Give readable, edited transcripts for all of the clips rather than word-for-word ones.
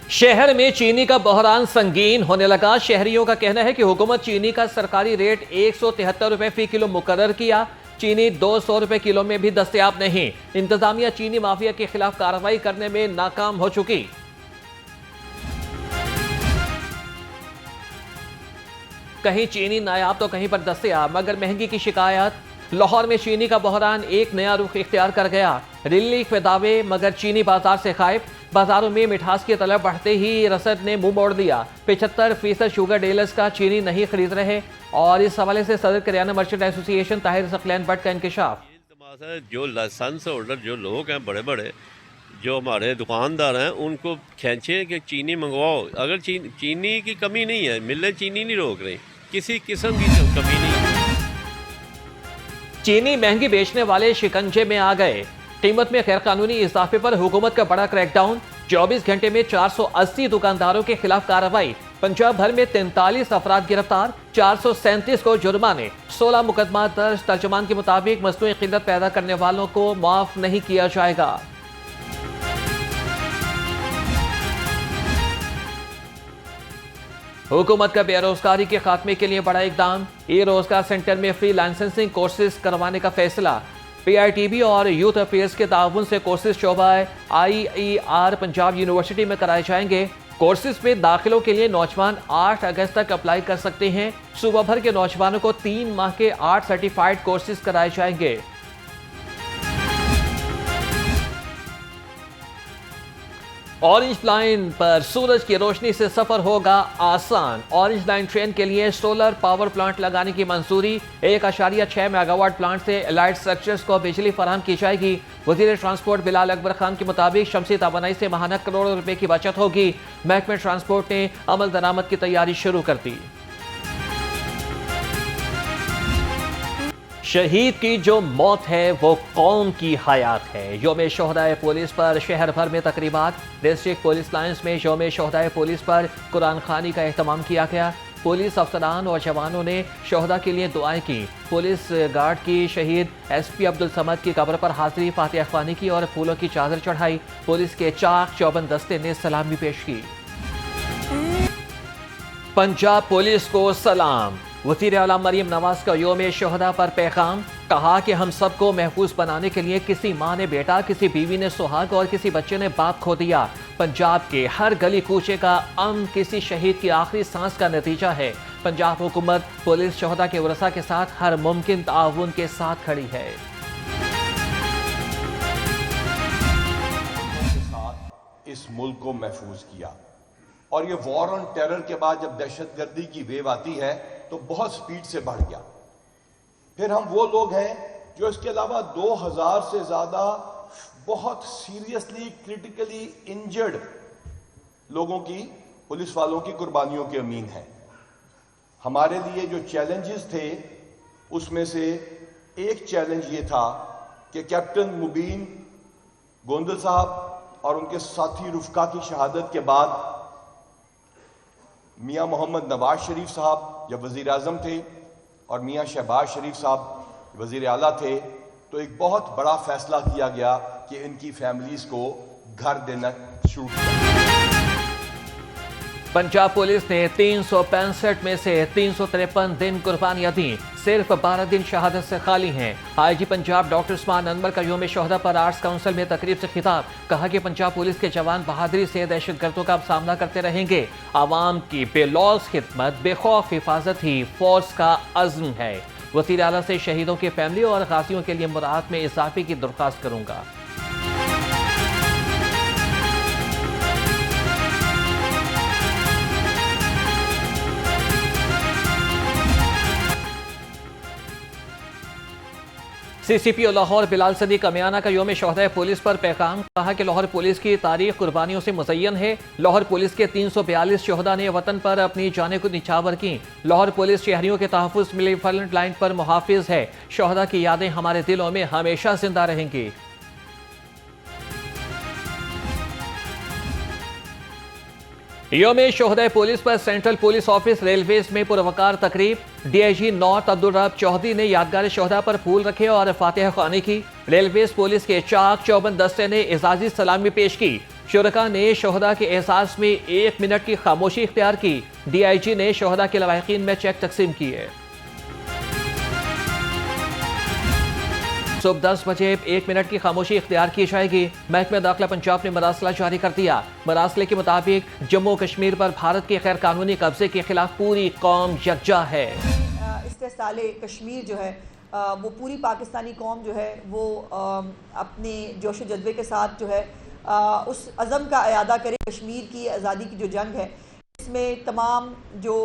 शहर में चीनी का बहरान संगीन होने लगा। शहरियों का कहना है कि हुकूमत चीनी का सरकारी रेट 173 रुपए फी किलो मुकर्रर किया। चीनी 200 रुपए किलो में भी दस्तयाब नहीं। इंतजामिया चीनी माफिया के खिलाफ कार्रवाई करने में नाकाम हो चुकी। कहीं चीनी नायाब तो कहीं पर दस्तयाब, मगर महंगी की शिकायत। लाहौर में चीनी का बहरान एक नया रुख इख्तियार कर गया। रिलीफ के दावे मगर चीनी बाजार से गायब। बाजारों में मिठास की तलब बढ़ते ही रसद ने मुंह मोड़ दिया। 75% शुगर डीलर्स का चीनी नहीं खरीद रहे और इस हवाले से सदर करियाना मर्चेंट एसोसिएशन ताहिर सकलैन भट्ट का इंकशाफ। जो लाइसेंस होल्डर जो लोग हैं बड़े बड़े जो हमारे दुकानदार हैं उनको खींचे कि चीनी मंगवाओ। अगर चीनी की कमी नहीं है, मिलें चीनी नहीं रोक रही, किसी किस्म की कमी नहीं है। चीनी महंगी बेचने वाले शिकंजे में आ गए। कीमत में गैर कानूनी इजाफे पर हुकूमत का बड़ा क्रैकडाउन। 24 घंटे में 480 दुकानदारों के खिलाफ कार्रवाई। पंजाब भर में 43 अफराद गिरफ्तार, 437 को जुर्माने, 16 मुकदमा दर्ज। तर्जुमान के मुताबिक मसनूई किल्लत पैदा करने वालों को माफ नहीं किया जाएगा। हुकूमत का बेरोजगारी के खात्मे के लिए बड़ा इकदाम। ई रोजगार सेंटर में फ्री लाइसेंसिंग कोर्सेज करवाने का फैसला। PITB और यूथ अफेयर्स के ताउन से कोर्सेज शोबा IER पंजाब यूनिवर्सिटी में कराए जाएंगे। कोर्सेज में दाखिलों के लिए नौजवान 8 अगस्त तक अप्लाई कर सकते हैं। सूबा भर के नौजवानों को 3 माह के 8 सर्टिफाइड कोर्सेज कराए जाएंगे। ऑरेंज लाइन पर सूरज की रोशनी से सफर होगा आसान। ऑरेंज लाइन ट्रेन के लिए सोलर पावर प्लांट लगाने की मंजूरी। 1.6 मेगावाट प्लांट से एलाइड स्ट्रक्चर्स को बिजली फराहम की जाएगी। वजीर ट्रांसपोर्ट बिलाल अकबर खान के मुताबिक शमसी तवानाई से माहाना करोड़ों रुपए की बचत होगी। महकमे ट्रांसपोर्ट ने अमल दरामद की तैयारी शुरू कर दी। शहीद की जो मौत है वो कौम की हयात है। यौम शोहदाए पुलिस पर शहर भर में तकरीबात। डिस्ट्रिक्ट पुलिस लाइन्स में यौम शोहदाए पुलिस पर कुरान खानी का एहतमाम किया गया। पुलिस अफसरान और जवानों ने शोहदा के लिए दुआएं की। पुलिस गार्ड की शहीद SP अब्दुल समद की कब्र पर हाजिरी फातिहा ख्वानी की और फूलों की चादर चढ़ाई। पुलिस के चाक चौबंद दस्ते ने सलामी पेश की। पंजाब पुलिस को सलाम। वज़ीर आला मरीम नवाज का यौम शोहदा पर पैगाम। कहा कि हम सबको महफूज बनाने के लिए किसी माँ ने बेटा, किसी बीवी ने सुहाग और किसी बच्चे ने बाप खो दिया। पंजाब के हर गली कूचे का अमन किसी शहीद की आखिरी सांस का नतीजा है। पंजाब हुकूमत पुलिस शोहदा के वरसा के साथ हर मुमकिन ताउन के साथ खड़ी है। इस मुल्क को महफूज किया और ये वॉर ऑन टेरर के बाद जब दहशतगर्दी की वेव आती है तो बहुत स्पीड से बढ़ गया। फिर हम वो लोग हैं जो इसके अलावा 2000 से ज्यादा बहुत सीरियसली क्रिटिकली इंजर्ड लोगों की, पुलिस वालों की कुर्बानियों के अमीन हैं। हमारे लिए जो चैलेंजेस थे उसमें से एक चैलेंज ये था कि कैप्टन मुबीन गोंदल साहब और उनके साथी रुफका की शहादत के बाद मियां मोहम्मद नवाज शरीफ साहब जब वजीर आजम थे और मियां शहबाज शरीफ साहब वजीर आला थे, तो एक बहुत बड़ा फैसला किया गया कि इनकी फैमिलीज को घर देना शुरू किया। पंजाब पुलिस ने 365 में से 353 दिन कुर्बानियां दी। सिर्फ 12 दिन शहादत से खाली हैं। IG पंजाब डॉक्टर उस्मान अनवर का यौम शोहदा पर आर्ट्स काउंसिल में तकरीब से खिताब। कहा कि पंजाब पुलिस के जवान बहादुरी से दहशतगर्दों का सामना करते रहेंगे। आवाम की बेलौस खिदमत, बेखौफ हिफाजत ही फोर्स का अज़्म है। वज़ीर आला से शहीदों की फैमिली और गाजियों के लिए मुराद में इजाफे की दरख्वास्त करूंगा। CCPO लाहौर बिलाल सदी कमियाना का यौम शोहदा पुलिस पर पैगाम। कहा कि लाहौर पुलिस की तारीख कुर्बानियों से मुज़य्यन है। लाहौर पुलिस के 342 शोहदा ने वतन पर अपनी जानें को निछावर की। लाहौर पुलिस शहरियों के तहफ़्फ़ुज़ मिली फ्रंट लाइन पर मुहाफ़िज़ है। शोहदा की यादें हमारे दिलों में हमेशा जिंदा रहेंगी। यौम शोहदा पुलिस पर सेंट्रल पुलिस ऑफिस रेलवेज में पुरवकार तकरीब। DIG नॉर्थ अब्दुल रब चौधरी ने यादगार शोहदा पर फूल रखे और फातिहा ख्वानी की। रेलवेज पुलिस के चाक चौबंद दस्ते ने एजाजी सलामी पेश की। शुरका ने शोहदा के एहसास में 1 मिनट की खामोशी इख्तियार की। DIG ने शोहदा के लवाहिकीन में चेक तकसीम किए। सुबह 10 बजे 1 मिनट की खामोशी इख्तियार की जाएगी। महकमा दाखिला पंजाब ने मरासला जारी कर दिया। मरासले के मुताबिक जम्मू कश्मीर पर भारत के गैर कानूनी कब्जे के खिलाफ पूरी कौम यकजा है। इस्तेसाले कश्मीर जो है वो पूरी पाकिस्तानी कौम जो है वो अपने जोश जज्बे के साथ जो है उस अज़म का अयादा करे। कश्मीर की आज़ादी की जो जंग है इसमें तमाम जो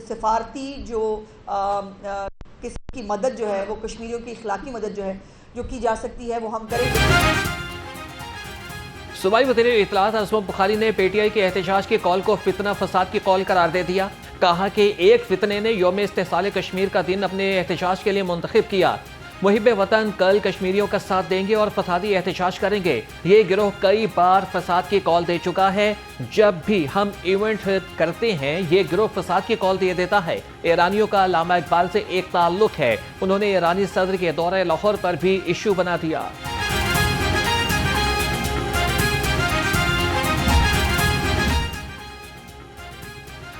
सिफारती जो किसी की मदद जो है वो कश्मीरियों की इखलाकी मदद जो है जो की जा सकती है वो हम करेंगे। सूबाई वज़ीर इत्तलात असम बुखारी ने PTI के एहतजाज की कॉल को फितना फसाद की कॉल करार दे दिया। कहा कि एक फितने ने यौम इस्तेसाल कश्मीर का दिन अपने एहतजाज के लिए मुंतखब किया। मुहिब वतन कल कश्मीरियों का साथ देंगे और फसादी एहतजाज करेंगे। ये गिरोह कई बार फसाद की कॉल दे चुका है। जब भी हम इवेंट करते हैं ये गिरोह फसाद की कॉल दे देता है। ईरानियों का अल्लामा इकबाल से एक ताल्लुक है। उन्होंने ईरानी सदर के दौरे लाहौर पर भी इशू बना दिया।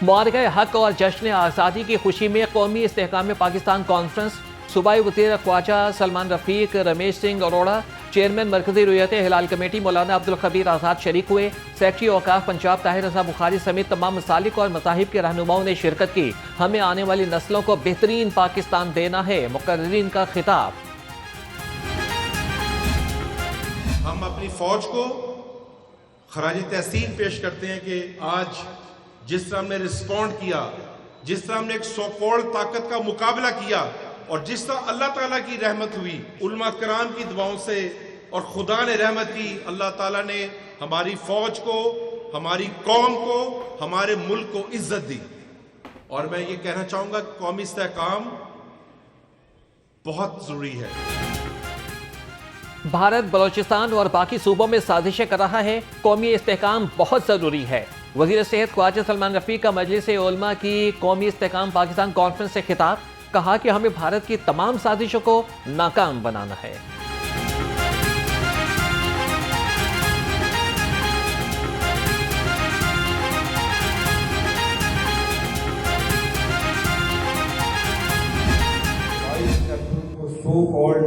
मुआरका हक और जश्न आज़ादी की खुशी में कौमी इस्तेहकाम पाकिस्तान कॉन्फ्रेंस। सूबाई वज़ीर ख्वाजा सलमान रफीक, रमेश सिंह अरोड़ा, चेयरमैन मरकजी रुयत हिलाल कमेटी मौलाना अब्दुल खबीर आज़ाद शरीक हुए। सेक्रेटरी औकाफ पंजाब ताहिर रज़ा बुखारी समेत तमाम मसालिक और मज़ाहिब के रहनुमाओं ने शिरकत की। हमें आने वाली नस्लों को बेहतरीन पाकिस्तान देना है, मुकर्रिरीन का खिताब। हम अपनी फौज को खराज तहसीन पेश करते हैं कि आज जिस तरह हमने रिस्पॉन्ड किया, जिस तरह हमने एक सो कॉल्ड ताकत का मुकाबला किया और जिस तरह अल्लाह ताला की रहमत हुई, उलमा कराम की दुआओं से और खुदा ने रहमत की, अल्लाह ताला ने हमारी फौज को, हमारी कौम को, हमारे मुल्क को इज्जत दी। और मैं ये कहना चाहूंगा कि कौमी इस्तेहकाम बहुत जरूरी है। भारत बलोचिस्तान और बाकी सूबों में साजिशें कर रहा है। कौमी इस्तेहकाम बहुत जरूरी है। वज़ीर सेहत ख्वाजा सलमान रफीक का मजलिस उलमा की कौमी इस्तेहकाम पाकिस्तान कॉन्फ्रेंस से खिताब। कहा कि हमें भारत की तमाम साजिशों को नाकाम बनाना है। सो कॉल्ड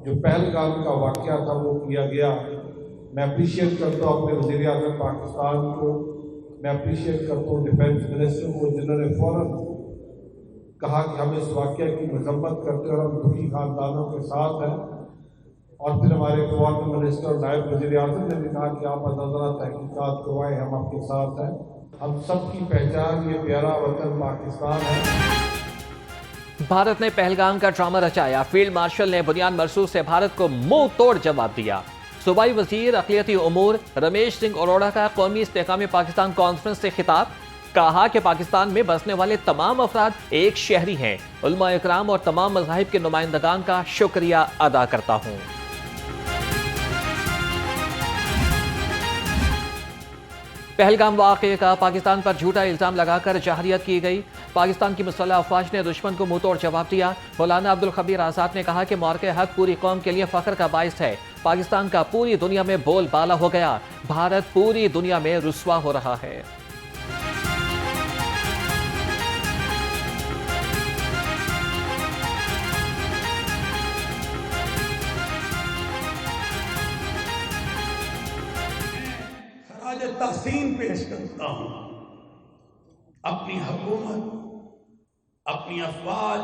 जो पहलगाम का वाकया था वो किया गया। मैं अप्रिशिएट करता हूँ अपने वज़ीर आज़म पाकिस्तान को, मैं अप्रिशिएट करता हूँ डिफेंस मिनिस्टर को जिन्होंने फ़ौरन कहा कि हम इस वाक़या की मजम्मत करते हैं और हम दुखी खानदानों के साथ हैं। और फिर हमारे फॉरेन मिनिस्टर और नायब वज़ीर आज़म ने भी कहा कि आप ज़रा तहकीकात करवाएं, हम आपके साथ हैं। हम सब की पहचान ये प्यारा वतन पाकिस्तान है। भारत ने पहलगाम का ड्रामा रचाया। फील्ड मार्शल ने बुनियाद मरसूख से भारत को मुंह तोड़ जवाब दिया। सूबाई वज़ीर अक़लियती उमूर रमेश सिंह अरोड़ा का कौमी इस्तेहकाम पाकिस्तान कॉन्फ्रेंस से खिताब। कहा कि पाकिस्तान में बसने वाले तमाम अफराद एक शहरी हैं। उलमा इकराम और तमाम मज़ाहिब के नुमाइंदगान का शुक्रिया अदा करता हूँ। पहलगाम वाक़े का पाकिस्तान पर झूठा इल्ज़ाम लगाकर जहरियत की गई। पाकिस्तान की मुसल्लह अफवाज ने दुश्मन को मुंह तोड़ जवाब दिया। मौलाना अब्दुल खबीर आज़ाद ने कहा कि मुआरके हक पूरी कौम के लिए फ़ख्र का बाइस है। पाकिस्तान का पूरी दुनिया में बोलबाला हो गया। भारत पूरी दुनिया में रुस्वा हो रहा है। तहसीन पेश करता हूं अपनी हुकूमत, अपनी अफवाज,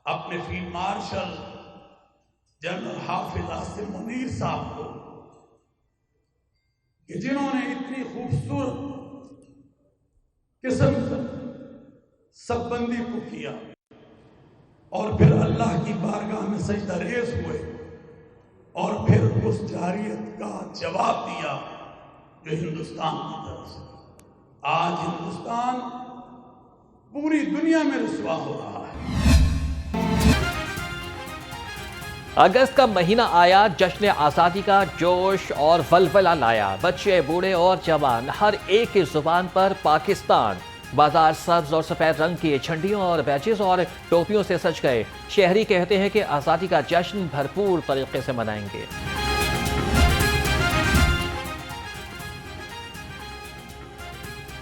अपने फील्ड मार्शल जनरल हाफिज आसिम मुनीर साहब को कि जिन्होंने इतनी खूबसूरत किस्म से सबबंदी को किया और फिर अल्लाह की बारगाह में सजदा रेज़ हुए और फिर उस जारियत का जवाब दिया जो हिंदुस्तान की तरफ से। आज हिंदुस्तान पूरी दुनिया में रुस्वा हो रहा है। अगस्त का महीना आया, जश्न आज़ादी का जोश और वलवला लाया। बच्चे, बूढ़े और जवान हर एक की जुबान पर पाकिस्तान। बाजार सब्ज और सफेद रंग की झंडियों और बैचेस और टोपियों से सज गए। शहरी कहते हैं कि आज़ादी का जश्न भरपूर तरीके से मनाएंगे।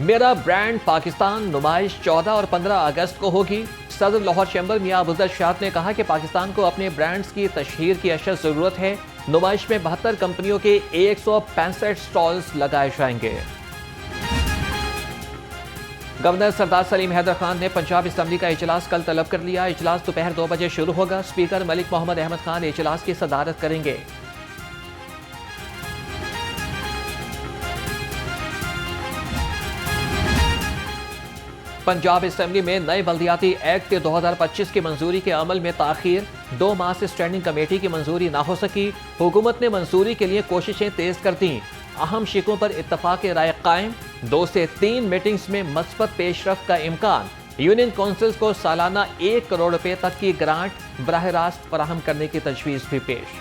मेरा ब्रांड पाकिस्तान नुमाइश 14 और 15 अगस्त को होगी। सदर लाहौर चैम्बर मियां अबुल शाद ने कहा कि पाकिस्तान को अपने ब्रांड्स की तशहीर की अशद जरूरत है। नुमाइश में 72 कंपनियों के 165 स्टॉल्स लगाए जाएंगे। गवर्नर सरदार सलीम हैदर खान ने पंजाब असम्बली का इजलास कल तलब कर लिया। इजलास दोपहर 2 बजे शुरू होगा। स्पीकर मलिक मोहम्मद अहमद खान इजलास की सदारत करेंगे। पंजाब असम्बली में नए बल्दियाती एक्ट 2025 की मंजूरी के अमल में ताखीर। 2 माह से स्टैंडिंग कमेटी की मंजूरी ना हो सकी। हुकूमत ने मंजूरी के लिए कोशिशें तेज कर दी। अहम शिकों पर इत्तफाक राय कायम। 2 से 3 मीटिंग्स में मस्बत पेशरफ का इम्कान। यूनियन काउंसिल्स को सालाना 1 करोड़ रुपए तक की ग्रांट बराह रास्त फराहम करने की तजवीज़ भी पेश।